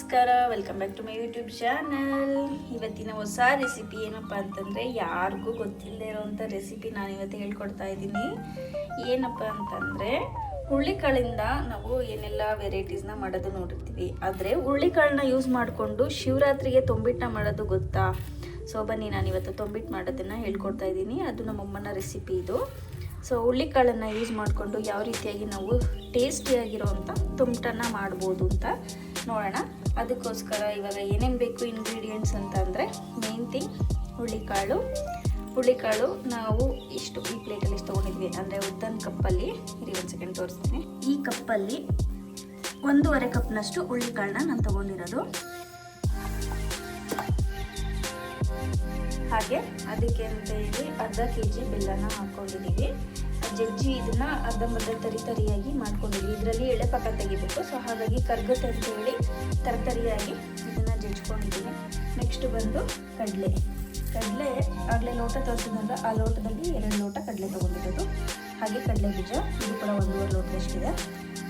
ನಮಸ್ಕಾರ, welcome back to my YouTube channel. ಇವತ್ತಿನ ಹೊಸ ರೆಸಿಪಿ ಏನಪ್ಪ ಅಂತಂದರೆ, ಯಾರಿಗೂ ಗೊತ್ತಿಲ್ಲದೆ ಇರೋವಂಥ ರೆಸಿಪಿ ನಾನು ಇವತ್ತು ಹೇಳ್ಕೊಡ್ತಾ ಇದ್ದೀನಿ. ಏನಪ್ಪ ಅಂತಂದರೆ, ಹುರುಳಿಕಾಳಿಂದ ನಾವು ಏನೆಲ್ಲ ವೆರೈಟೀಸ್ನ ಮಾಡೋದು ನೋಡಿರ್ತೀವಿ. ಆದರೆ ಹುರುಳಿಕಾಳನ್ನ ಯೂಸ್ ಮಾಡಿಕೊಂಡು ಶಿವರಾತ್ರಿಗೆ ತೊಂಬಿಟ್ಟನ್ನ ಮಾಡೋದು ಗೊತ್ತಾ? ಸೊ ಬನ್ನಿ, ನಾನು ಇವತ್ತು ತೊಂಬಿಟ್ಟು ಮಾಡೋದನ್ನು ಹೇಳ್ಕೊಡ್ತಾ ಇದ್ದೀನಿ. ಅದು ನಮ್ಮಮ್ಮನ ರೆಸಿಪಿ ಇದು. ಸೊ ಹುರುಳಿಕಾಳನ್ನು ಯೂಸ್ ಮಾಡಿಕೊಂಡು ಯಾವ ರೀತಿಯಾಗಿ ನಾವು ಟೇಸ್ಟಿಯಾಗಿರೋವಂಥ ತೊಂಬಿಟ್ಟನ್ನ ಮಾಡ್ಬೋದು ಅಂತ ನೋಡೋಣ. ಅದಕ್ಕೋಸ್ಕರ ಇವಾಗ ಏನೇನು ಬೇಕು ಇಂಗ್ರೀಡಿಯೆಂಟ್ಸ್ ಅಂತ ಅಂದರೆ, ಮೇನ್ ಥಿಂಗ್ ಹುರುಳಿಕಾಳು ನಾವು ಇಷ್ಟು ಈ ಪ್ಲೇಟಲ್ಲಿ ಇಷ್ಟು ತೊಗೊಂಡಿದ್ವಿ. ಅಂದರೆ ಉದ್ದನ ಕಪ್ಪಲ್ಲಿ, ಇರಿ ಒಂದು ಸೆಕೆಂಡ್ ತೋರಿಸ್ತೀನಿ. ಈ ಕಪ್ಪಲ್ಲಿ 1.5 ಕಪ್ನಷ್ಟು ಹುರುಳಿಕಾಳನ್ನ ನಾನು ತೊಗೊಂಡಿರೋದು. ಹಾಗೆ ಅದಕ್ಕೆ ಅಂತ ಹೇಳಿ ಅರ್ಧ kg ಬೆಲ್ಲನ ಹಾಕ್ಕೊಂಡಿದ್ದೀವಿ. ಜಜ್ಜಿ ಇದನ್ನ ಅರ್ಧಂಬರ್ಧ ತರಿಯಾಗಿ ಮಾಡ್ಕೊಂಡಿದ್ದೀವಿ. ಇದರಲ್ಲಿ ಎಳೆ ಪಕ್ಕ ತೆಗಿಬೇಕು. ಸೊ ಹಾಗಾಗಿ ಕರ್ಗತ್ತೆ ಅಂತ ಹೇಳಿ ತರಿಯಾಗಿ ಇದನ್ನ ಜಜ್ಕೊಂಡಿದ್ದೀವಿ. ನೆಕ್ಸ್ಟ್ ಬಂದು ಕಡಲೆ ಆಗಲೇ ಲೋಟ ತೋರಿಸಿದ್ನಲ್ಲ, ಆ ಲೋಟದಲ್ಲಿ 2 ಲೋಟ ಕಡಲೆ ತೊಗೊಂಡಿರೋದು. ಹಾಗೆ ಕಡಲೆ ಬೀಜ, ಇದು ಕೂಡ 1.5 ಲೋಟದಷ್ಟಿದೆ.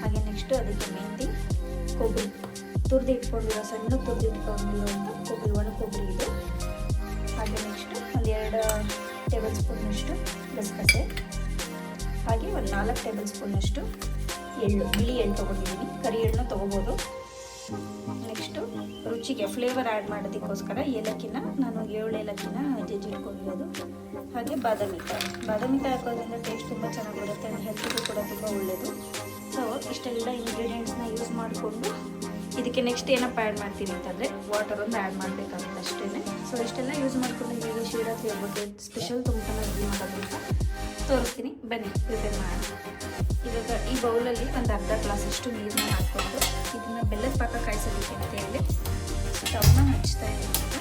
ಹಾಗೆ ನೆಕ್ಸ್ಟ್ ಅದಕ್ಕೆ ಮೆಂತಿ, ಕೊಬ್ಬರಿ ತುರಿದಿಟ್ಕೊಂಡಿರೋ, ಸಣ್ಣ ತುರಿದಿಟ್ಕೊಂಡಿರೋಂಥ ಕೊಬ್ಬರಿ, ಒಣ ಕೊಬ್ಬರಿ ಇದು. ಹಾಗೆ ನೆಕ್ಸ್ಟ್ ಒಂದು 2 ಟೇಬಲ್ ಸ್ಪೂನ್ನಷ್ಟು ಗಸಗಸೆ, ಹಾಗೆ ಒಂದು 4 ಟೇಬಲ್ ಸ್ಪೂನ್ನಷ್ಟು ಎಳ್ಳು, ಬಿಳಿ ಎಳ್ಳು ತೊಗೊಂಡಿದ್ದೀನಿ. ಕರಿ ಎಳ್ಳನ್ನ ತೊಗೋಬೋದು. ನೆಕ್ಸ್ಟು ರುಚಿಗೆ ಫ್ಲೇವರ್ ಆ್ಯಡ್ ಮಾಡೋದಕ್ಕೋಸ್ಕರ ಏಲಕ್ಕಿನ ನಾನು 7 ಏಲಕ್ಕಿನ ಜಜ್ಜಿಟ್ಕೊಂಡಿರೋದು. ಹಾಗೆ ಬಾದಾಮಿ ಕಾಯಿ ಹಾಕೋದ್ರಿಂದ ಟೇಸ್ಟ್ ತುಂಬ ಚೆನ್ನಾಗಿ ಬರುತ್ತೆ. ಹೆಲ್ತಿಗೂ ಕೂಡ ತುಂಬ ಒಳ್ಳೆಯದು. ಸೊ ಇಷ್ಟೆಲ್ಲ ಇಂಗ್ರೀಡಿಯೆಂಟ್ಸ್ನ ಯೂಸ್ ಮಾಡಿಕೊಂಡು ಇದಕ್ಕೆ ನೆಕ್ಸ್ಟ್ ಏನಪ್ಪ ಆ್ಯಡ್ ಮಾಡ್ತೀನಿ ಅಂತಂದರೆ, ವಾಟರ್ ಒಂದು ಆ್ಯಡ್ ಮಾಡಬೇಕಾಗುತ್ತೆ ಅಷ್ಟೇ. ಸೊ ಇಷ್ಟೆಲ್ಲ ಯೂಸ್ ಮಾಡ್ಕೊಂಡು ಈಗ ಶಿವರಾತ್ರಿ ಹಬ್ಬಕ್ಕೆ ಸ್ಪೆಷಲ್ ತೊಂಬಿಟ್ಟನ್ನ ರೆಡಿ ಮಾಡೋದು ಅಂತ ತೋರಿಸ್ತೀನಿ. ಬನ್ನಿ ಪ್ರಿಪೇರ್ ಮಾಡೋಣ. ಇವಾಗ ಈ ಬೌಲಲ್ಲಿ ಒಂದು ಅರ್ಧ ಗ್ಲಾಸಷ್ಟು ನೀರನ್ನ ಹಾಕ್ಕೊಂಡು ಇದನ್ನು ಬೆಲ್ಲದ ಪಾಕ ಕಾಯಿಸೋದಕ್ಕೆ ಅಂತ ಹೇಳಿ ಸ್ಟವ್ನ ಹಚ್ತಾ ಇದ್ದೀನಿ.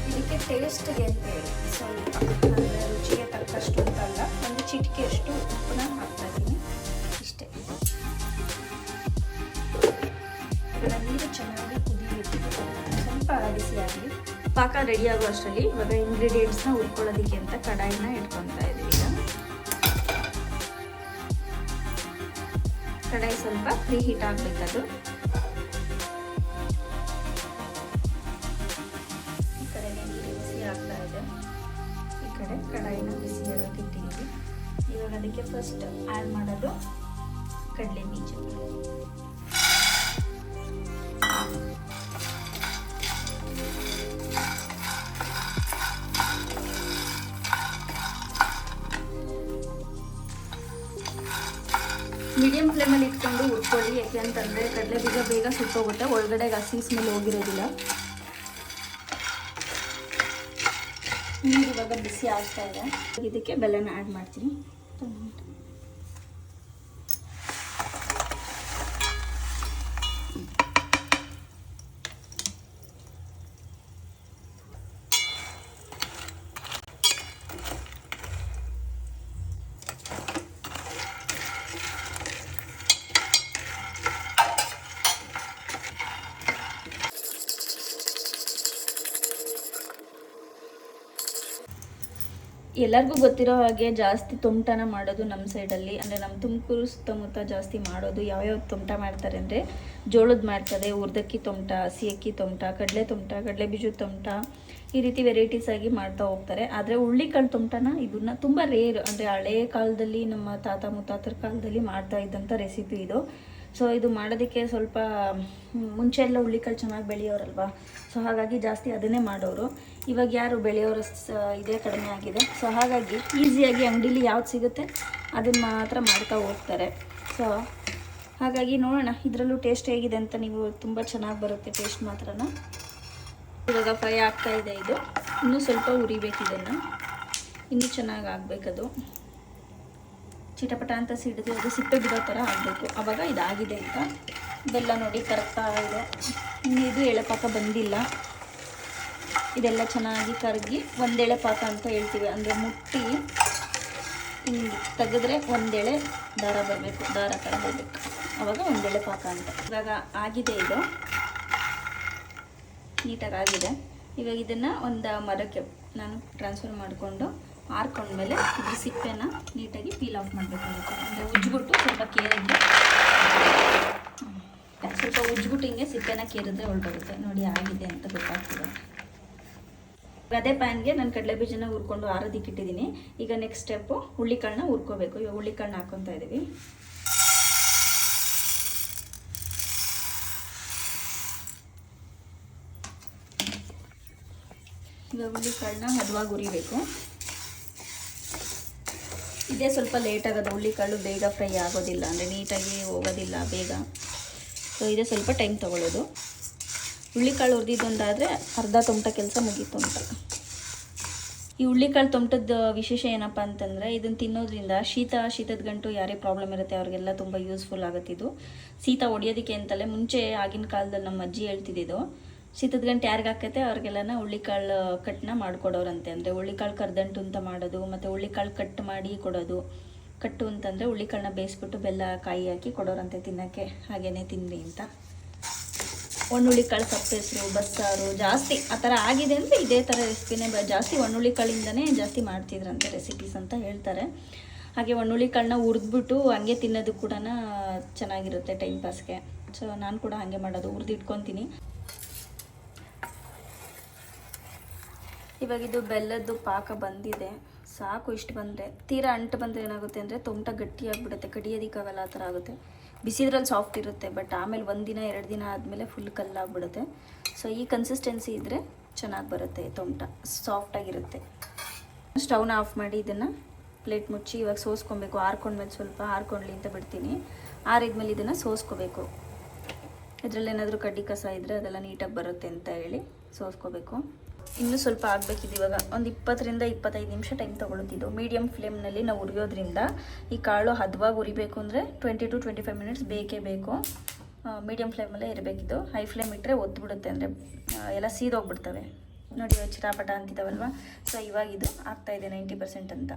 ಇದಕ್ಕೆ ಟೇಸ್ಟ್ಗೆ ಅಂತ ಹೇಳಿ ಸ್ವಲ್ಪ, ಅಂದರೆ ರುಚಿಗೆ ತಕ್ಕಷ್ಟು ಅಂತಲ್ಲ, ಒಂದು ಚಿಟಿಕೆಯಷ್ಟು ಉಪ್ಪನ್ನ ಹಾಕ್ತಾ ಇದ್ದೀನಿ. ಇಷ್ಟೇ. ನೀರು ಚೆನ್ನಾಗಿ ಕುದಿಬೇಕು, ಸ್ವಲ್ಪ ಬಿಸಿಯಾಗಲಿ. ಪಾಕ ರೆಡಿ ಆಗೋ ಅಷ್ಟರಲ್ಲಿ ಇವಾಗ ಇಂಗ್ರೀಡಿಯೆಂಟ್ಸ್ನ ಹುರ್ಕೊಳ್ಳೋದಕ್ಕೆ ಅಂತ ಕಡಾಯಿನ ಇಟ್ಕೊತಾ ಇದ್ದೀವಿ. ಕಡಾಯಿ ಸ್ವಲ್ಪ ಪ್ರೀ ಹೀಟ್ ಆಗಬೇಕದು. ಈ ಕಡೆ ನೀರು ಬಿಸಿ ಆಗ್ತಾ ಇದೆ, ಈ ಕಡೆ ಕಡಾಯಿನ ಬಿಸಿಯಾಗಕ್ಕೆ ಇಟ್ಟಿದ್ದೀವಿ. ಇವಾಗ ಅದಕ್ಕೆ ಫಸ್ಟ್ ಆ್ಯಡ್ ಮಾಡೋದು ಕಡಲೆ ಬೀಜ. ಮೀಡಿಯಂ ಫ್ಲೇಮಲ್ಲಿ ಇಟ್ಕೊಂಡು ಹುರ್ಕೊಳ್ಳಿ. ಯಾಕೆ ಅಂತಂದರೆ ಕಡಲೆ ಬೀಜ ಬೇಗ ಸುಟ್ಟೋಗುತ್ತೆ, ಒಳಗಡೆಗೆ ಹಸಿ ಸ್ಮೆಲ್ ಹೋಗಿರೋದಿಲ್ಲ. ನೀರು ಇವಾಗ ಬಿಸಿ ಆಗ್ತಾ ಇದೆ. ಇದಕ್ಕೆ ಬೆಲ್ಲನ ಆ್ಯಡ್ ಮಾಡ್ತೀನಿ. ಎಲ್ಲರಿಗೂ ಗೊತ್ತಿರೋ ಹಾಗೆ ಜಾಸ್ತಿ ತೊಂಬಿಟ್ಟನ ಮಾಡೋದು ನಮ್ಮ ಸೈಡಲ್ಲಿ, ಅಂದರೆ ನಮ್ಮ ತುಮಕೂರು ಸುತ್ತಮುತ್ತ ಜಾಸ್ತಿ ಮಾಡೋದು ಯಾವ್ಯಾವ ತೊಂಬಿಟ ಮಾಡ್ತಾರೆ ಅಂದರೆ, ಜೋಳದ ಮಾಡ್ತಾರೆ, ಉರ್ದಕ್ಕಿ ತೊಂಬಿಟ, ಹಸಿ ಅಕ್ಕಿ ತೊಂಬಿಟ, ಕಡಲೆ ಬೀಜದ ತೊಂಬಿಟ, ಈ ರೀತಿ ವೆರೈಟೀಸ್ ಆಗಿ ಮಾಡ್ತಾ ಹೋಗ್ತಾರೆ. ಆದರೆ ಹುರುಳಿಕಾಳು ತೊಂಬಿಟನ ಇದನ್ನ ತುಂಬ ರೇರ್, ಅಂದರೆ ಹಳೆಯ ಕಾಲದಲ್ಲಿ ನಮ್ಮ ತಾತ ಮುತ್ತಾತರ ಕಾಲದಲ್ಲಿ ಮಾಡ್ತಾ ಇದ್ದಂಥ ರೆಸಿಪಿ ಇದು. ಸೊ ಇದು ಮಾಡೋದಕ್ಕೆ ಸ್ವಲ್ಪ ಮುಂಚೆ ಎಲ್ಲ ಹುರುಳಿಕಾಳು ಚೆನ್ನಾಗಿ ಬೆಳೆಯೋರಲ್ವ, ಸೊ ಹಾಗಾಗಿ ಜಾಸ್ತಿ ಅದನ್ನೇ ಮಾಡೋರು. ಇವಾಗ ಯಾರು ಬೆಳೆಯೋರು ಇದೇ ಕಡಿಮೆ ಆಗಿದೆ. ಸೊ ಹಾಗಾಗಿ ಈಸಿಯಾಗಿ ಅಂಗಡೀಲಿ ಯಾವ್ದು ಸಿಗುತ್ತೆ ಅದನ್ನು ಮಾತ್ರ ಮಾಡ್ತಾ ಹೋಗ್ತಾರೆ. ಸೊ ಹಾಗಾಗಿ ನೋಡೋಣ ಇದರಲ್ಲೂ ಟೇಸ್ಟ್ ಹೇಗಿದೆ ಅಂತ. ನೀವು ತುಂಬ ಚೆನ್ನಾಗಿ ಬರುತ್ತೆ ಟೇಸ್ಟ್ ಮಾತ್ರನ. ಇವಾಗ ಫ್ರೈ ಆಗ್ತಾ ಇದೆ. ಇದು ಇನ್ನೂ ಸ್ವಲ್ಪ ಉರಿಬೇಕು, ಇದನ್ನು ಇನ್ನೂ ಚೆನ್ನಾಗಿ ಆಗಬೇಕದು. ಚಿಟಪಟ ಅಂತ ಸಿಡಿದು ಅದು ಸಿಪ್ಪೆ ಬಿಡೋ ಥರ ಆಗಬೇಕು, ಆವಾಗ ಇದಾಗಿದೆ ಅಂತ. ಬೆಲ್ಲ ನೋಡಿ ಕರಗ್ತಾ ಇದೆ. ಇನ್ನು ಇದು ಎಳೆ ಪಾಕ ಬಂದಿಲ್ಲ. ಇದೆಲ್ಲ ಚೆನ್ನಾಗಿ ಕರಗಿ ಒಂದೆಳೆ ಪಾಕ ಅಂತ ಹೇಳ್ತೀವಿ, ಅಂದರೆ ಮುಟ್ಟಿ ಹಿಂಗೆ ತೆಗೆದ್ರೆ ಒಂದೆಳೆ ದಾರ ಬರಬೇಕು, ದಾರ ಥರ ಬರಬೇಕು, ಆವಾಗ ಒಂದೆಳೆ ಪಾಕ ಅಂತ. ಇವಾಗ ಆಗಿದೆ, ಇದು ನೀಟಾಗಿ ಆಗಿದೆ. ಇವಾಗ ಇದನ್ನು ಒಂದು ಮರಕ್ಕೆ ನಾನು ಟ್ರಾನ್ಸ್ಫರ್ ಮಾಡಿಕೊಂಡು ಆರ್ಕೊಂಡ್ಮೇಲೆ ಇದ್ರ ಸಿಪ್ಪೆನ ನೀಟಾಗಿ ಪೀಲ್ ಆಫ್ ಮಾಡಬೇಕಾಗುತ್ತೆ. ಅಂದರೆ ಉಜ್ಜಿಬಿಟ್ಟು ಸ್ವಲ್ಪ ಕೇಳಿದ್ರೆ ಸ್ವಲ್ಪ ಉಜ್ಬಿಟ್ಟು ಹಿಂಗೆ ಸಿಪ್ಪೆನ ಕೇರಿದ್ರೆ ಹೊರಟೋಗುತ್ತೆ. ನೋಡಿ ಆಗಿದೆ ಅಂತ ಗೊತ್ತಾಗ್ತದೆ. ಅದೇ ಪ್ಯಾನ್ಗೆ ನಾನು ಕಡಲೆ ಬೀಜನ ಹುರ್ಕೊಂಡು ಆರೋದಕ್ಕೆ ಇಟ್ಟಿದ್ದೀನಿ. ಈಗ ನೆಕ್ಸ್ಟ್ ಸ್ಟೆಪ್ಪು ಹುಳ್ಳಿಕಾಳನ್ನ ಹುರ್ಕೋಬೇಕು. ಇವಾಗ ಹುಳ್ಳಿಕಾಳನ್ನ ಹಾಕ್ಕೊತಾ ಇದ್ದೀವಿ. ಇವಾಗ ಹುಳ್ಳಿಕಾಳನ್ನ ಹದವಾಗಿ ಹುರಿಬೇಕು. ಇದೇ ಸ್ವಲ್ಪ ಲೇಟ್ ಆಗೋದು. ಹುಳ್ಳಿಕಾಳು ಬೇಗ ಫ್ರೈ ಆಗೋದಿಲ್ಲ, ಅಂದರೆ ನೀಟಾಗಿ ಹೋಗೋದಿಲ್ಲ ಬೇಗ. ಸೊ ಇದೇ ಸ್ವಲ್ಪ ಟೈಮ್ ತೊಗೊಳ್ಳೋದು. ಹುಳ್ಳಿಕಾಳು ಹುರಿದಿದ್ದೊಂದಾದರೆ ಅರ್ಧ ತೊಮಟ ಕೆಲಸ ಮುಗೀತು ಅಂತ. ಈ ಹುಳ್ಳಿಕಾಳು ತೊಮಟದ ವಿಶೇಷ ಏನಪ್ಪ ಅಂತಂದರೆ ಇದನ್ನು ತಿನ್ನೋದ್ರಿಂದ ಶೀತದ ಗಂಟು ಯಾರೇ ಪ್ರಾಬ್ಲಮ್ ಇರುತ್ತೆ ಅವ್ರಿಗೆಲ್ಲ ತುಂಬ ಯೂಸ್ಫುಲ್ ಆಗುತ್ತೆ. ಇದು ಶೀತ ಹೊಡಿಯೋದಕ್ಕೆ ಅಂತಲೇ ಮುಂಚೆ ಆಗಿನ ಕಾಲದಲ್ಲಿ ನಮ್ಮ ಅಜ್ಜಿ ಹೇಳ್ತಿದ್ದು, ಶೀತದ ಗಂಟು ಯಾರಿಗೆ ಹಾಕತ್ತೆ ಅವ್ರಿಗೆಲ್ಲನ ಹುಳ್ಳಿಕಾಳು ಕಟ್ಟನ್ನ ಮಾಡಿಕೊಡೋರಂತೆ. ಅಂದರೆ ಹುಳ್ಳಿಕಾಳು ಕರ್ದಂಟು ಅಂತ ಮಾಡೋದು, ಮತ್ತು ಹುಳ್ಳಿಕಾಳು ಕಟ್ ಮಾಡಿ ಕೊಡೋದು. ಕಟ್ಟು ಅಂತಂದರೆ ಹುಳ್ಳಿಕಾಳನ್ನ ಬೇಯಿಸ್ಬಿಟ್ಟು ಬೆಲ್ಲ ಕಾಯಿ ಹಾಕಿ ಕೊಡೋರಂತೆ ತಿನ್ನೋಕ್ಕೆ. ಹಾಗೇ ತಿನ್ನಿ ಅಂತ. ಒಣ್ಣುಳ್ಳಿಕಾಳು ಸಪ್ಪೆಸರು, ಬಸ್ಸಾರು ಜಾಸ್ತಿ ಆ ಥರ ಆಗಿದೆ ಅಂದರೆ ಇದೇ ಥರ ರೆಸಿಪಿನೇ ಜಾಸ್ತಿ ಒಣ್ಣುಳ್ಳಿಕಾಳಿಂದನೇ ಜಾಸ್ತಿ ಮಾಡ್ತಿದ್ರಂತೆ ರೆಸಿಪೀಸ್ ಅಂತ ಹೇಳ್ತಾರೆ. ಹಾಗೆ ಒಣ್ಣುಳ್ಳಿಕಾಳನ್ನ ಹುರಿದ್ಬಿಟ್ಟು ಹಂಗೆ ತಿನ್ನೋದು ಕೂಡ ಚೆನ್ನಾಗಿರುತ್ತೆ ಟೈಮ್ ಪಾಸ್ಗೆ. ಸೊ ನಾನು ಕೂಡ ಹಾಗೆ ಮಾಡೋದು, ಹುರಿದಿಟ್ಕೊತೀನಿ. ಇವಾಗಿದು ಬೆಲ್ಲದ್ದು ಪಾಕ ಬಂದಿದೆ, ಸಾಕು. ಇಷ್ಟು ಬಂದರೆ, ತೀರಾ ಅಂಟು ಬಂದರೆ ಏನಾಗುತ್ತೆ ಅಂದರೆ ತೊಮಟ ಗಟ್ಟಿಯಾಗಿಬಿಡುತ್ತೆ, ಕಡಿಯೋದಕ್ಕಾಗಲ್ಲ, ಆ ಥರ ಆಗುತ್ತೆ. ಬಿಸಿದ್ರಲ್ಲಿ ಸಾಫ್ಟ್ ಇರುತ್ತೆ, ಬಟ್ ಆಮೇಲೆ 1 ದಿನ 2 ದಿನ ಆದಮೇಲೆ ಫುಲ್ ಕಲ್ಲಾಗ್ಬಿಡುತ್ತೆ. ಸೊ ಈ ಕನ್ಸಿಸ್ಟೆನ್ಸಿ ಇದ್ದರೆ ಚೆನ್ನಾಗಿ ಬರುತ್ತೆ, ತೊಮಟ ಸಾಫ್ಟಾಗಿರುತ್ತೆ. ಸ್ಟವ್ನ ಆಫ್ ಮಾಡಿ ಇದನ್ನು ಪ್ಲೇಟ್ ಮುಚ್ಚಿ ಇವಾಗ ಸೋಸ್ಕೊಬೇಕು. ಆರ್ಕೊಂಡ್ಮೇಲೆ ಸ್ವಲ್ಪ ಆರ್ಕೊಂಡ್ಲಿ ಅಂತ ಬಿಡ್ತೀನಿ. ಆರಿದ್ಮೇಲೆ ಇದನ್ನು ಸೋಸ್ಕೋಬೇಕು. ಇದರಲ್ಲಿ ಏನಾದರೂ ಕಡ್ಡಿ ಕಸ ಇದ್ದರೆ ಅದೆಲ್ಲ ನೀಟಾಗಿ ಬರುತ್ತೆ ಅಂತ ಹೇಳಿ ಸೋಸ್ಕೋಬೇಕು. ಇನ್ನೂ ಸ್ವಲ್ಪ ಆಗಬೇಕಿದ್ದು. ಇವಾಗ ಒಂದು 20 to 25 ನಿಮಿಷ ಟೈಮ್ ತೊಗೊಳುತ್ತಿದ್ದು. ಮೀಡಿಯಮ್ ಫ್ಲೇಮ್ನಲ್ಲಿ ನಾವು ಹುರಿಯೋದ್ರಿಂದ ಈ ಕಾಳು ಹದವಾಗಿ ಹುರಿಬೇಕು ಅಂದರೆ 20 to 25 ಮಿನಿಟ್ಸ್ ಬೇಕೇ ಬೇಕು. ಮೀಡಿಯಮ್ ಫ್ಲೇಮಲ್ಲೇ ಇರಬೇಕಿದ್ದು. ಹೈ ಫ್ಲೇಮ್ ಇಟ್ಟರೆ ಒತ್ತಿಬಿಡುತ್ತೆ, ಅಂದರೆ ಎಲ್ಲ ಸೀದೋಗ್ಬಿಡ್ತವೆ. ನೋಡಿ ಚಿಟಾಪಟ ಅಂತಿದ್ದಾವಲ್ವ. ಸೊ ಇವಾಗಿದು ಆಗ್ತಾಯಿದೆ 90% ಅಂತ.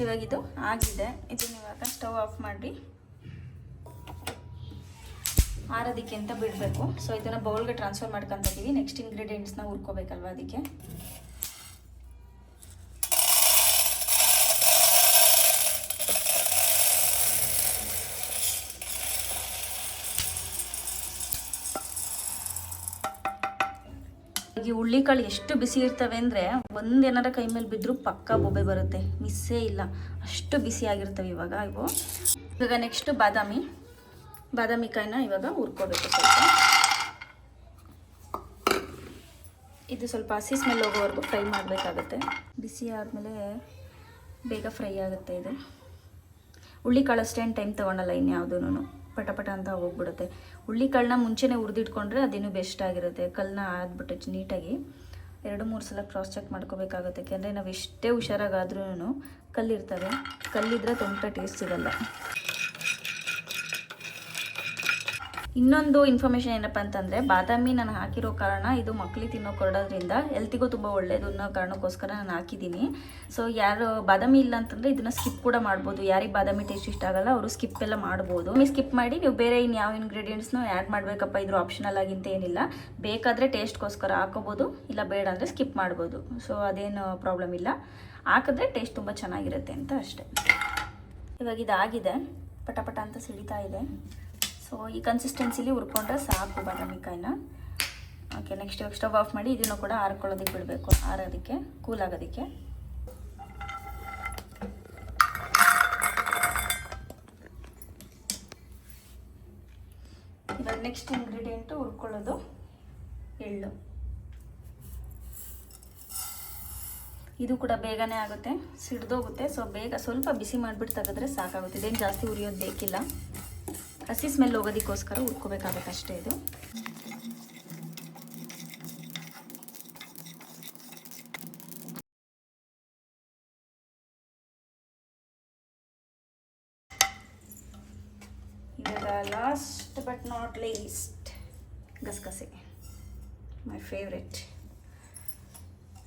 ಇವಾಗಿದು ಆಗಿದೆ. ಇದನ್ನು ಇವಾಗ ಸ್ಟವ್ ಆಫ್ ಮಾಡಿ ಆರೋದಕ್ಕೆ ಅಂತ ಬಿಡಬೇಕು. ಸೊ ಇದನ್ನು ಬೌಲ್ಗೆ ಟ್ರಾನ್ಸ್ಫರ್ ಮಾಡ್ಕೊತೀವಿ. ನೆಕ್ಸ್ಟ್ ಇಂಗ್ರೀಡಿಯೆಂಟ್ಸ್ನ ಹುರ್ಕೋಬೇಕಲ್ವ, ಅದಕ್ಕೆ ಈ ಹುಳ್ಳಿಕಾಳು ಎಷ್ಟು ಬಿಸಿ ಇರ್ತವೆ ಅಂದರೆ ಒಂದೇನಾರ ಕೈ ಮೇಲೆ ಬಿದ್ದರೂ ಪಕ್ಕಾ ಬೊಬ್ಬೆ ಬರುತ್ತೆ, ಮಿಸ್ಸೇ ಇಲ್ಲ, ಅಷ್ಟು ಬಿಸಿ ಆಗಿರ್ತವೆ ಇವಾಗ ಇವು. ಇವಾಗ ನೆಕ್ಸ್ಟು ಬಾದಾಮಿ ಕಾಯಿನ ಇವಾಗ ಹುರ್ಕೋಬೇಕು ಸ್ವಲ್ಪ. ಇದು ಸ್ವಲ್ಪ ಹಸಿ ಸ್ಮೆಲ್ ಹೋಗೋವರೆಗೂ ಫ್ರೈ ಮಾಡಬೇಕಾಗುತ್ತೆ. ಬಿಸಿ ಆದಮೇಲೆ ಬೇಗ ಫ್ರೈ ಆಗುತ್ತೆ ಇದು. ಹುಳ್ಳಿಕಾಳು ಅಷ್ಟೇನು ಟೈಮ್ ತೊಗೊಳಲ್ಲ ಇನ್ಯಾವುದೂ, ಪಟ ಅಂತ ಹೋಗ್ಬಿಡುತ್ತೆ. ಹುಳ್ಳಿಕಾಳನ್ನ ಮುಂಚೆನೇ ಹುರಿದಿಟ್ಕೊಂಡ್ರೆ ಅದೇನು ಬೆಸ್ಟ್ ಆಗಿರುತ್ತೆ. ಕಲ್ಲನ್ನ ಆದ್ಬಿಟ್ಟು ನೀಟಾಗಿ 2-3 ಸಲ ಕ್ರಾಸ್ ಚೆಕ್ ಮಾಡ್ಕೋಬೇಕಾಗುತ್ತೆ. ಯಾಕೆಂದರೆ ನಾವು ಎಷ್ಟೇ ಹುಷಾರಾಗಾದ್ರೂ ಕಲ್ಲಿರ್ತವೆ, ಕಲ್ಲಿದ್ರೆ ತೊಮಟ ಟೇಸ್ಟ್ ಸಿಗಲ್ಲ. ಇನ್ನೊಂದು ಇನ್ಫಾರ್ಮೇಷನ್ ಏನಪ್ಪ ಅಂತಂದರೆ, ಬಾದಾಮಿ ನಾನು ಹಾಕಿರೋ ಕಾರಣ ಇದು ಮಕ್ಕಳಿಗೆ ತಿನ್ನೋ ಕೊಡೋದ್ರಿಂದ ಹೆಲ್ತಿಗೂ ತುಂಬ ಒಳ್ಳೆಯದು ಅನ್ನೋ ಕಾರಣಕ್ಕೋಸ್ಕರ ನಾನು ಹಾಕಿದ್ದೀನಿ. ಸೊ ಯಾರು ಬಾದಾಮಿ ಇಲ್ಲ ಅಂತಂದರೆ ಇದನ್ನು ಸ್ಕಿಪ್ ಕೂಡ ಮಾಡ್ಬೋದು. ಯಾರಿಗೆ ಬಾದಾಮಿ ಟೇಸ್ಟ್ ಇಷ್ಟ ಆಗಲ್ಲ ಅವರು ಸ್ಕಿಪ್ ಎಲ್ಲ ಮಾಡ್ಬೋದು. ಸ್ಕಿಪ್ ಮಾಡಿ ನೀವು ಬೇರೆ ಇನ್ಯಾವ ಇಂಗ್ರೀಡಿಯೆಂಟ್ಸ್ನೂ ಆ್ಯಡ್ ಮಾಡಬೇಕಪ್ಪ ಇದ್ರ ಆಪ್ಷನಲ್ ಆಗಿಂತ ಏನಿಲ್ಲ. ಬೇಕಾದರೆ ಟೇಸ್ಟ್ಗೋಸ್ಕರ ಹಾಕೋಬೋದು, ಇಲ್ಲ ಬೇಡ ಅಂದರೆ ಸ್ಕಿಪ್ ಮಾಡ್ಬೋದು. ಸೊ ಅದೇನು ಪ್ರಾಬ್ಲಮ್ ಇಲ್ಲ, ಹಾಕಿದ್ರೆ ಟೇಸ್ಟ್ ತುಂಬ ಚೆನ್ನಾಗಿರುತ್ತೆ ಅಂತ ಅಷ್ಟೇ. ಇವಾಗ ಇದಾಗಿದೆ, ಪಟ ಅಂತ ಸಿಡಿತಾ ಇದೆ. ಸೊ ಈ ಕನ್ಸಿಸ್ಟೆನ್ಸಿಲಿ ಹುರ್ಕೊಂಡ್ರೆ ಸಾಕು ಬಾದಾಮಿಕಾಯಿನ. ಓಕೆ, ನೆಕ್ಸ್ಟ್ ಇವಾಗ ಸ್ಟವ್ ಆಫ್ ಮಾಡಿ ಇದನ್ನು ಕೂಡ ಆರ್ಕೊಳ್ಳೋದಕ್ಕೆ ಬಿಡಬೇಕು, ಆರೋದಕ್ಕೆ, ಕೂಲ್ ಆಗೋದಕ್ಕೆ. ಇವಾಗ ನೆಕ್ಸ್ಟ್ ಇಂಗ್ರೀಡಿಯೆಂಟು ಹುರ್ಕೊಳ್ಳೋದು ಎಳ್ಳು. ಇದು ಕೂಡ ಬೇಗನೆ ಆಗುತ್ತೆ, ಸಿಡ್ದೋಗುತ್ತೆ. ಸೊ ಬೇಗ ಸ್ವಲ್ಪ ಬಿಸಿ ಮಾಡಿಬಿಟ್ಟು ತೆಗೆದ್ರೆ ಸಾಕಾಗುತ್ತೆ. ಇದೇನು ಜಾಸ್ತಿ ಹುರಿಯೋದು ಬೇಕಿಲ್ಲ, ಹಸಿ ಸ್ಮೆಲ್ ಹೋಗೋದಕ್ಕೋಸ್ಕರ ಹುರ್ಕೋಬೇಕಾಗುತ್ತೆ ಅಷ್ಟೇ ಇದು. ಇವಾಗ ಲಾಸ್ಟ್ ಬಟ್ ನಾಟ್ ಲೀಸ್ಟ್ ಗಸಗಸೆ, ಮೈ ಫೇವ್ರೆಟ್.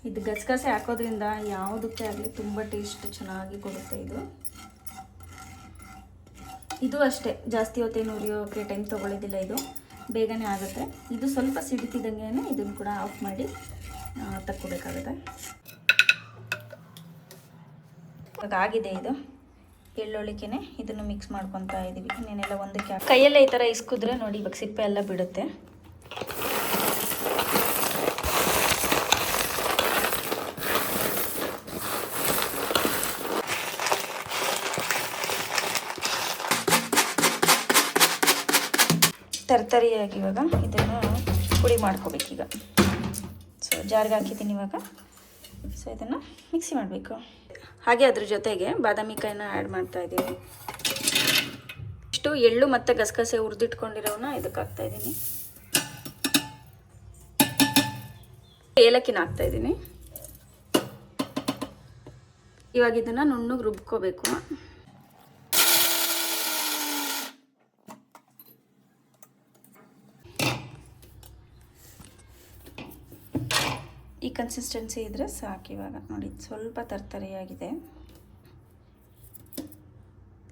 ಇದು ಗಸಗಸೆ ಹಾಕೋದ್ರಿಂದ ಯಾವುದಕ್ಕೆ ಆಗಲಿ ತುಂಬ ಟೇಸ್ಟ್ ಚೆನ್ನಾಗಿ ಕೊಡುತ್ತೆ ಇದು. ಇದು ಅಷ್ಟೇ, ಜಾಸ್ತಿ ಹೊತ್ತೇನು ಹುರಿಯೋಕ್ಕೆ ಟೈಮ್ ತೊಗೊಳ್ಳೋದಿಲ್ಲ, ಇದು ಬೇಗನೆ ಆಗುತ್ತೆ. ಇದು ಸ್ವಲ್ಪ ಸಿಡಿತಿದ್ದಂಗೆ ಇದನ್ನು ಕೂಡ ಆಫ್ ಮಾಡಿ ತಕ್ಕೋಬೇಕಾಗುತ್ತೆ. ಇವಾಗ ಆಗಿದೆ ಇದು. ಎಳ್ಳೊಳಿಕೆನೆ ಇದನ್ನು ಮಿಕ್ಸ್ ಮಾಡ್ಕೊತಾ ಇದ್ದೀವಿ. ಇನ್ನೇನೆಲ್ಲ ಒಂದಕ್ಕೆ ಕೈಯಲ್ಲೇ ಈ ಥರ ಇಸ್ಕಿದ್ರೆ ನೋಡಿ ಇವಾಗ ಸಿಪ್ಪೆ ಎಲ್ಲ ಬಿಡುತ್ತೆ. ತರ್ತರಿಯಾಗಿ ಇವಾಗ ಇದನ್ನು ಪುಡಿ ಮಾಡ್ಕೋಬೇಕೀಗ. ಸೊ ಜಾರ್ಗೆ ಹಾಕಿದ್ದೀನಿ ಇವಾಗ. ಸೊ ಇದನ್ನು ಮಿಕ್ಸಿ ಮಾಡಬೇಕು. ಹಾಗೆ ಅದ್ರ ಜೊತೆಗೆ ಬಾದಾಮಿ ಕಾಯಿನ ಆ್ಯಡ್ ಮಾಡ್ತಾ ಇದ್ದೀವಿ. ಇಷ್ಟು ಎಳ್ಳು ಮತ್ತು ಗಸಗಸೆ ಹುರಿದಿಟ್ಕೊಂಡಿರೋನ ಇದಕ್ಕೆ ಹಾಕ್ತಾ ಇದ್ದೀನಿ. ಏಲಕ್ಕಿನ ಹಾಕ್ತಾ ಇದ್ದೀನಿ. ಇವಾಗ ಇದನ್ನು ನುಣ್ಣಗೆ ರುಬ್ಕೋಬೇಕು. ಈ ಕನ್ಸಿಸ್ಟೆನ್ಸಿ ಇದ್ದರೆ ಸಾಕು. ಇವಾಗ ನೋಡಿ ಸ್ವಲ್ಪ ತರ್ತರಿಯಾಗಿದೆ.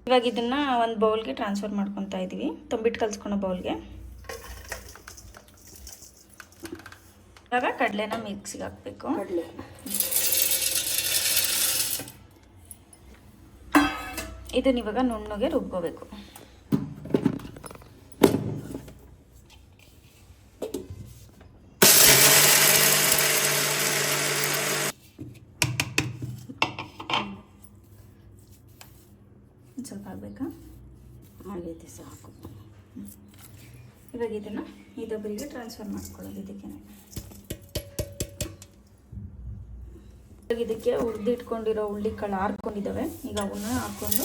ಇವಾಗ ಇದನ್ನು ಒಂದು ಬೌಲ್ಗೆ ಟ್ರಾನ್ಸ್ಫರ್ ಮಾಡ್ಕೊತಾ ಇದ್ದೀವಿ, ತಂಬಿಟ್ಟು ಕಲಿಸ್ಕೊಳೋ ಬೌಲ್ಗೆ. ಇವಾಗ ಕಡಲೆನ ಮಿಕ್ಸಿಗೆ ಹಾಕಬೇಕು. ಇದನ್ನ ಇವಾಗ ನುಣ್ಣಗೆ ರುಬ್ಕೋಬೇಕು. ಸ್ವಲ್ಪ ಆಗಬೇಕಾ? ಆಗೈತೆ, ಸಾಕು. ಇವಾಗ ಇದನ್ನು ಇದೊಬ್ಬರಿಗೆ ಟ್ರಾನ್ಸ್ಫರ್ ಮಾಡ್ಕೊಳ್ಳೋದು. ಇದಕ್ಕೆ ಇದಕ್ಕೆ ಹುರಿದಿಟ್ಕೊಂಡಿರೋ ಹುಳ್ಳಿಕಾಳು ಹಾರ್ಕೊಂಡಿದ್ದಾವೆ. ಈಗ ಅವನ್ನ ಹಾಕ್ಕೊಂಡು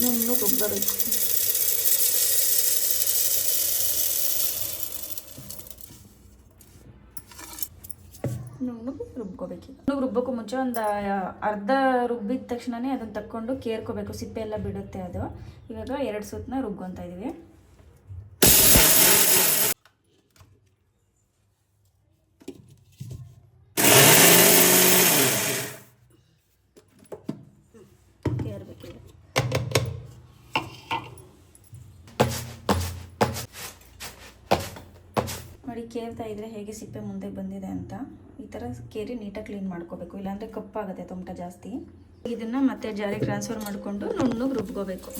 ನುಣ್ಣಗೆ ರುಬ್ಬಬೇಕು. ನುಣ್ಣಗೆ ರುಬ್ಕೋಬೇಕು. ನುಣ್ಣಗೆ ರುಬ್ಬೋಕ್ಕೂ ಮುಂಚೆ ಒಂದು ಅರ್ಧ ರುಬ್ಬಿದ ತಕ್ಷಣವೇ ಅದನ್ನು ತಕ್ಕೊಂಡು ಕೇರ್ಕೋಬೇಕು, ಸಿಪ್ಪೆ ಎಲ್ಲ ಬಿಡುತ್ತೆ ಅದು. ಇವಾಗ 2 ಸುತ್ತನ್ನ ರುಬ್ಕೊತಾ ಇದ್ದೀವಿ. ನೋಡಿ ಕೇರ್ತಾ ಇದ್ರೆ ಹೇಗೆ ಸಿಪ್ಪೆ ಮುಂದೆ ಬಂದಿದೆ ಅಂತ. ಈ ಥರ ಕೇರಿ ನೀಟಾಗಿ ಕ್ಲೀನ್ ಮಾಡ್ಕೋಬೇಕು, ಇಲ್ಲಾಂದರೆ ಕಪ್ಪಾಗುತ್ತೆ ತೊಮಟ ಜಾಸ್ತಿ. ಇದನ್ನು ಮತ್ತೆ ಜಾರಿಗೆ ಟ್ರಾನ್ಸ್ಫರ್ ಮಾಡಿಕೊಂಡು ನುಣ್ಣಗೆ ರುಬ್ಕೋಬೇಕು.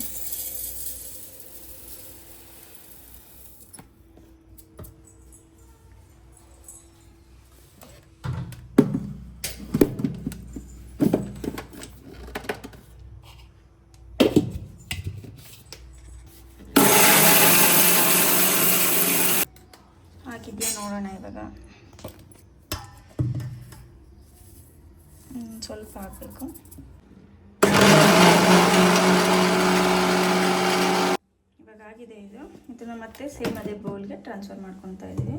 ಹಾಕಿದ್ಯಾ ನೋಡೋಣ ಇವಾಗ. ಸ್ವಲ್ಪ ಹಾಕಬೇಕು. ಇವಾಗ ಆಗಿದೆ ಇದು. ಇದನ್ನು ಮತ್ತೆ ಸೇಮ್ ಅದೇ ಬೌಲ್ಗೆ ಟ್ರಾನ್ಸ್ಫರ್ ಮಾಡ್ಕೊತಾ ಇದ್ದೀವಿ.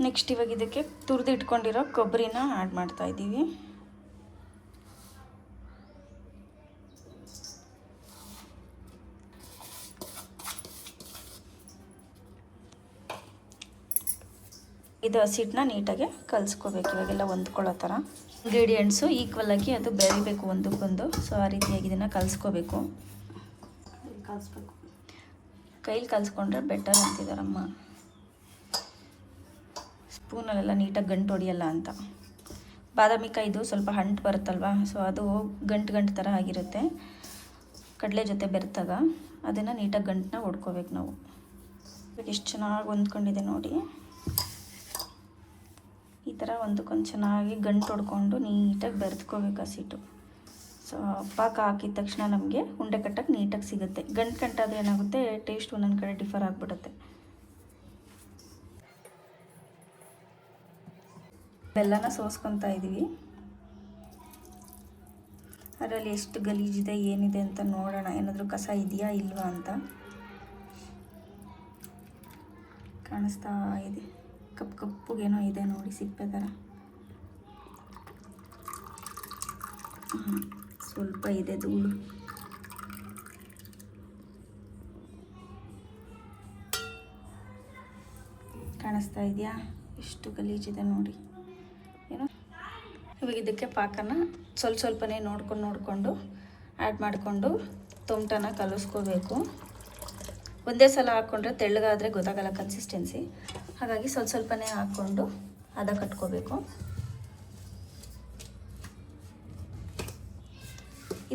ನೆಕ್ಸ್ಟ್ ಇವಾಗ ಇದಕ್ಕೆ ತುರಿದು ಇಟ್ಕೊಂಡಿರೋ ಕೊಬ್ಬರಿನ ಆ್ಯಡ್ ಮಾಡ್ತಾ ಇದ್ದೀವಿ. ಇದು ಹಸಿಟ್ಟನ್ನ ನೀಟಾಗಿ ಕಲಿಸ್ಕೋಬೇಕು. ಇವಾಗೆಲ್ಲ ಹೊಂದ್ಕೊಳ್ಳೋ ಥರ ಇಂಗ್ರೀಡಿಯೆಂಟ್ಸು ಈಕ್ವಲ್ ಆಗಿ ಅದು ಬೆರಿಬೇಕು ಒಂದಕ್ಕೊಂದು. ಸೊ ಆ ರೀತಿಯಾಗಿ ಇದನ್ನು ಕಲಿಸ್ಕೋಬೇಕು. ಕೈಲಿ ಕಲಿಸ್ಕೊಂಡ್ರೆ ಬೆಟರ್ ಅಂತಿದ್ದಾರಮ್ಮ. ಸ್ಪೂನಲ್ಲೆಲ್ಲ ನೀಟಾಗಿ ಗಂಟು ಹೊಡಿಯಲ್ಲ ಅಂತ. ಬಾದಾಮಿ ಕಾಯಿದು ಸ್ವಲ್ಪ ಅಂಟು ಬರುತ್ತಲ್ವ, ಸೊ ಅದು ಗಂಟು ಥರ ಆಗಿರುತ್ತೆ. ಕಡಲೆ ಜೊತೆ ಬೆರೆತಾಗ ಅದನ್ನು ನೀಟಾಗಿ ಗಂಟನ್ನ ಹೊಡ್ಕೋಬೇಕು ನಾವು. ಎಷ್ಟು ಚೆನ್ನಾಗಿ ಹೊಂದ್ಕೊಂಡಿದೆ ನೋಡಿ. ಈ ಥರ ಒಂದಕ್ಕೊಂದು ಚೆನ್ನಾಗಿ ಗಂಟು ಹೊಡ್ಕೊಂಡು ನೀಟಾಗಿ ಬೆರೆತ್ಕೋಬೇಕು ಹಸಿಟ್ಟು. ಸೊ ಪಾಕ ಹಾಕಿದ ತಕ್ಷಣ ನಮಗೆ ಉಂಡೆ ಕಟ್ಟಕ್ಕೆ ನೀಟಾಗಿ ಸಿಗುತ್ತೆ. ಗಂಟಾದರೆ ಏನಾಗುತ್ತೆ, ಟೇಸ್ಟ್ ಒಂದೊಂದು ಕಡೆ ಡಿಫರ್ ಆಗಿಬಿಡುತ್ತೆ. ಬೆಲ್ಲನ ಸೋಸ್ಕೊತಾ ಇದ್ದೀವಿ. ಅದರಲ್ಲಿ ಎಷ್ಟು ಗಲೀಜಿದೆ ಏನಿದೆ ಅಂತ ನೋಡೋಣ, ಏನಾದರೂ ಕಸ ಇದೆಯಾ ಇಲ್ವಾ ಅಂತ. ಕಾಣಿಸ್ತಾ ಇದೆ, ಕಪ್ಪುಗೇನೋ ಇದೆ ನೋಡಿ, ಸಿಪ್ಪೆ ಥರ. ಸ್ವಲ್ಪ ಇದೆ ಧೂಳು. ಕಾಣಿಸ್ತಾ ಇದೆಯಾ ಎಷ್ಟು ಗಲೀಜಿದೆ ನೋಡಿ. ಏನೋ ಇವಾಗ ಇದಕ್ಕೆ ಪಾಕನ ಸ್ವಲ್ಪನೇ ನೋಡ್ಕೊಂಡು ಆ್ಯಡ್ ಮಾಡಿಕೊಂಡು ತೊಮಟನ ಕಲಿಸ್ಕೋಬೇಕು. ಒಂದೇ ಸಲ ಹಾಕ್ಕೊಂಡ್ರೆ ತೆಳ್ಳಗಾದರೆ ಗೊತ್ತಾಗಲ್ಲ ಕನ್ಸಿಸ್ಟೆನ್ಸಿ, ಹಾಗಾಗಿ ಸ್ವಲ್ಪನೇ ಹಾಕ್ಕೊಂಡು ಹದ ಕಟ್ಕೋಬೇಕು.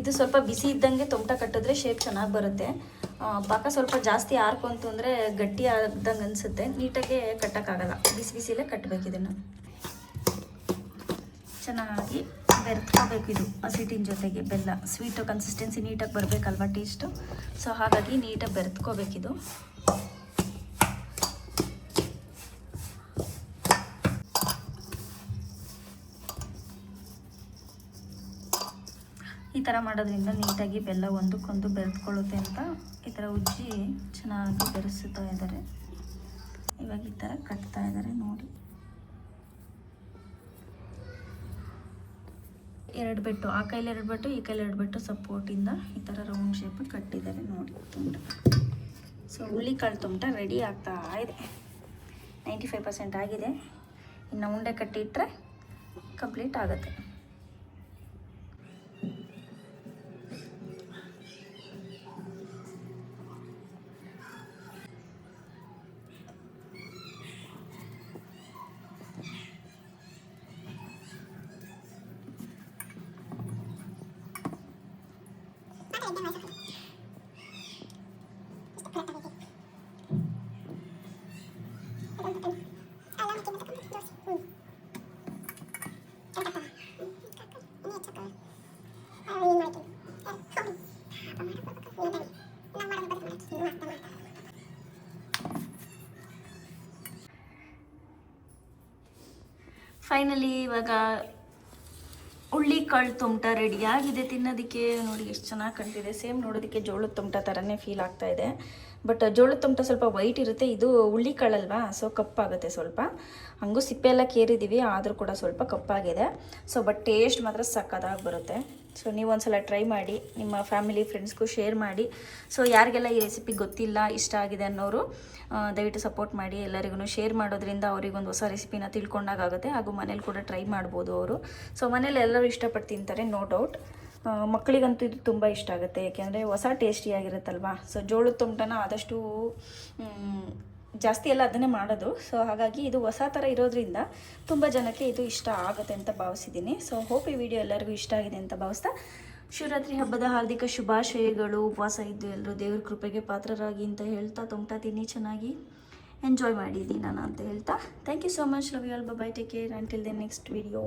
ಇದು ಸ್ವಲ್ಪ ಬಿಸಿ ಇದ್ದಂಗೆ ತೊಮಟ ಕಟ್ಟಿದ್ರೆ ಶೇಪ್ ಚೆನ್ನಾಗಿ ಬರುತ್ತೆ. ಪಾಕ ಸ್ವಲ್ಪ ಜಾಸ್ತಿ ಆರ್ಕೊಂತು ಅಂದರೆ ಗಟ್ಟಿ ಆದಂಗೆ ಅನಿಸುತ್ತೆ, ನೀಟಾಗಿ ಕಟ್ಟೋಕ್ಕಾಗಲ್ಲ. ಬಿಸಿಲೇ ಕಟ್ಟಬೇಕು. ಇದನ್ನು ಚೆನ್ನಾಗಿ ಬೆರೆತ್ಕೋಬೇಕು. ಇದು ಹಸಿಟ್ಟಿನ ಜೊತೆಗೆ ಬೆಲ್ಲ, ಸ್ವೀಟು ಕನ್ಸಿಸ್ಟೆನ್ಸಿ ನೀಟಾಗಿ ಬರಬೇಕಲ್ವ ಟೇಸ್ಟು. ಸೊ ಹಾಗಾಗಿ ನೀಟಾಗಿ ಬೆರೆತ್ಕೋಬೇಕಿದು. ಈ ಥರ ಮಾಡೋದ್ರಿಂದ ನೀಟಾಗಿ ಬೆಲ್ಲ ಒಂದಕ್ಕೊಂದು ಬೆರೆತ್ಕೊಳ್ಳುತ್ತೆ ಅಂತ ಈ ಥರ ಉಜ್ಜಿ ಚೆನ್ನಾಗಿ ಬೆರೆಸ್ತಾ ಇದ್ದಾರೆ. ಇವಾಗ ಈ ಥರ ಕಟ್ತಾ ಇದ್ದಾರೆ ನೋಡಿ. 2 ಬೆಟ್ಟು, ಆ ಕೈಲಿ 2 ಬೆಟ್ಟು, ಈ ಕೈಲಿ 2 ಬೆಟ್ಟು ಸಪೋರ್ಟಿಂದ ಈ ಥರ ರೌಂಡ್ ಶೇಪ್ ಕಟ್ಟಿದ್ದಾರೆ ನೋಡಿ ತೊಮಟ. ಸೊ ಹುಳ್ಳಿಕಾಳು ತೊಮಟ ರೆಡಿ ಆಗ್ತಾ ಇದೆ. 95% ಆಗಿದೆ. ಇನ್ನು ಉಂಡೆ ಕಟ್ಟಿಟ್ರೆ ಕಂಪ್ಲೀಟ್ ಆಗುತ್ತೆ. ಫೈನಲಿ ಇವಾಗ ಹುಳ್ಳಿಕಾಳು ತೊಮಟ ರೆಡಿಯಾಗಿದೆ. ತಿನ್ನೋದಕ್ಕೆ ನೋಡಿ ಎಷ್ಟು ಚೆನ್ನಾಗಿ ಕಾಣ್ತಿದೆ. ಸೇಮ್ ನೋಡೋದಕ್ಕೆ ಜೋಳದ ತೊಮಟ ಥರನೇ ಫೀಲ್ ಆಗ್ತಾ ಇದೆ. ಬಟ್ ಜೋಳದ ತೊಮಟ ಸ್ವಲ್ಪ ವೈಟ್ ಇರುತ್ತೆ, ಇದು ಹುಳ್ಳಿಕಾಳಲ್ವಾ, ಸೊ ಕಪ್ಪಾಗುತ್ತೆ ಸ್ವಲ್ಪ. ಹಂಗೂ ಸಿಪ್ಪೆ ಎಲ್ಲ ಕೇರಿದ್ದೀವಿ, ಆದರೂ ಕೂಡ ಸ್ವಲ್ಪ ಕಪ್ಪಾಗಿದೆ. ಸೊ ಬಟ್ ಟೇಸ್ಟ್ ಮಾತ್ರ ಸಕ್ಕತ್ತಾಗಿ ಬರುತ್ತೆ. ಸೊ ನೀವು ಒಂದ್ಸಲ ಟ್ರೈ ಮಾಡಿ, ನಿಮ್ಮ ಫ್ಯಾಮಿಲಿ ಫ್ರೆಂಡ್ಸ್ಗೂ ಶೇರ್ ಮಾಡಿ. ಸೊ ಯಾರಿಗೆಲ್ಲ ಈ ರೆಸಿಪಿ ಗೊತ್ತಿಲ್ಲ, ಇಷ್ಟ ಆಗಿದೆ ಅನ್ನೋರು ದಯವಿಟ್ಟು ಸಪೋರ್ಟ್ ಮಾಡಿ. ಎಲ್ಲರಿಗೂ ಶೇರ್ ಮಾಡೋದ್ರಿಂದ ಅವರಿಗೊಂದು ಹೊಸ ರೆಸಿಪಿನ ತಿಳ್ಕೊಂಡಾಗುತ್ತೆ, ಹಾಗೂ ಮನೇಲಿ ಕೂಡ ಟ್ರೈ ಮಾಡ್ಬೋದು ಅವರು. ಸೊ ಮನೇಲಿ ಎಲ್ಲರೂ ಇಷ್ಟಪಟ್ಟು ತಿಂತಾರೆ, ನೋ ಡೌಟ್. ಮಕ್ಕಳಿಗಂತೂ ಇದು ತುಂಬ ಇಷ್ಟ ಆಗುತ್ತೆ, ಯಾಕೆಂದರೆ ಹೊಸ ಟೇಸ್ಟಿಯಾಗಿರುತ್ತಲ್ವ. ಸೊ ಜೋಳದ ತೊಮಟನ ಆದಷ್ಟು ಜಾಸ್ತಿ ಎಲ್ಲ ಅದನ್ನೇ ಮಾಡೋದು. ಸೊ ಹಾಗಾಗಿ ಇದು ಹೊಸ ಥರ ಇರೋದ್ರಿಂದ ತುಂಬ ಜನಕ್ಕೆ ಇದು ಇಷ್ಟ ಆಗುತ್ತೆ ಅಂತ ಭಾವಿಸಿದ್ದೀನಿ. ಸೊ ಹೋಪ್ ಈ ವಿಡಿಯೋ ಎಲ್ಲರಿಗೂ ಇಷ್ಟ ಆಗಿದೆ ಅಂತ ಭಾವಿಸ್ತಾ, ಶಿವರಾತ್ರಿ ಹಬ್ಬದ ಹಾರ್ದಿಕ ಶುಭಾಶಯಗಳು. ಉಪವಾಸ ಇದ್ದು ಎಲ್ಲರೂ ದೇವ್ರ ಕೃಪೆಗೆ ಪಾತ್ರರಾಗಿ ಅಂತ ಹೇಳ್ತಾ, ತೊಮಟ ತಿನ್ನಿ, ಚೆನ್ನಾಗಿ ಎಂಜಾಯ್ ಮಾಡಿದ್ದೀನಿ ನಾನು ಅಂತ ಹೇಳ್ತಾ, thank you so much. Love you all. Bye, take care until the next video.